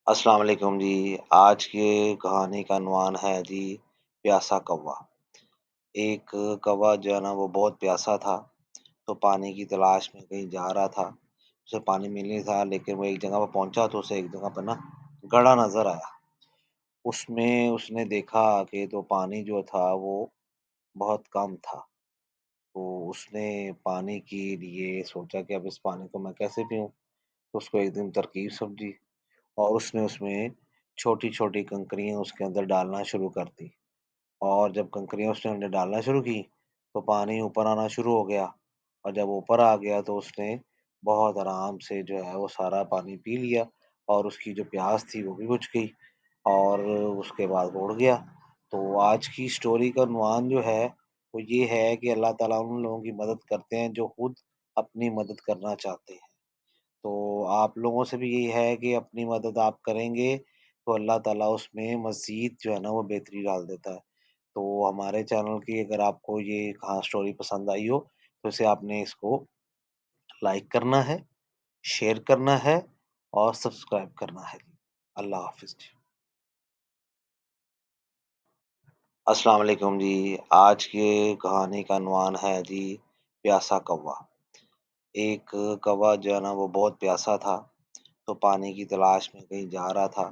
السلام علیکم جی۔ آج کی کہانی کا عنوان ہے جی پیاسا کوا۔ ایک کوا جو ہے نا وہ بہت پیاسا تھا، تو پانی کی تلاش میں کہیں جا رہا تھا۔ اسے پانی مل نہیں تھا، لیکن وہ ایک جگہ پہ پہنچا تو اسے ایک جگہ پہ نا گڑھا نظر آیا۔ اس نے دیکھا کہ تو پانی جو تھا وہ بہت کم تھا۔ تو اس نے پانی کے لیے سوچا کہ اب اس پانی کو میں کیسے پیوں۔ تو اس کو ایک دن ترکیب سمجھی اور اس میں چھوٹی چھوٹی کنکریاں اس کے اندر ڈالنا شروع کر دی۔ اور جب کنکریاں اس نے اندر ڈالنا شروع کی تو پانی اوپر آنا شروع ہو گیا، اور جب اوپر آ گیا تو اس نے بہت آرام سے جو ہے وہ سارا پانی پی لیا، اور اس کی جو پیاس تھی وہ بھی بجھ گئی، اور اس کے بعد وہ اڑ گیا۔ تو آج کی سٹوری کا عنوان جو ہے وہ یہ ہے کہ اللہ تعالیٰ ان لوگوں کی مدد کرتے ہیں جو خود اپنی مدد کرنا چاہتے ہیں۔ تو آپ لوگوں سے بھی یہی ہے کہ اپنی مدد آپ کریں گے تو اللہ تعالیٰ اس میں مزید جو ہے نا وہ بہتری ڈال دیتا ہے۔ تو ہمارے چینل کی اگر آپ کو یہ کہاں سٹوری پسند آئی ہو تو اسے آپ نے اس کو لائک کرنا ہے، شیئر کرنا ہے اور سبسکرائب کرنا ہے۔ اللہ حافظ جی۔ السلام علیکم جی۔ آج کی کہانی کا عنوان ہے جی پیاسا کوا۔ ایک کوا جو ہے نا وہ بہت پیاسا تھا، تو پانی کی تلاش میں کہیں جا رہا تھا۔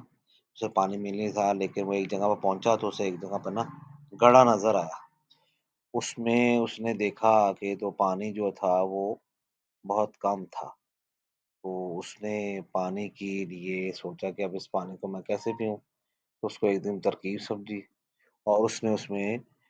اسے پانی مل نہیں تھا، لیکن وہ ایک جگہ پہ پہنچا تو اسے ایک جگہ پہ نا گڑھا نظر آیا۔ اس نے دیکھا کہ تو پانی جو تھا وہ بہت کم تھا۔ تو اس نے پانی کے لیے سوچا کہ اب اس پانی کو میں کیسے پیوں۔ تو اس کو ایک دن ترکیب سمجھی اور اس میں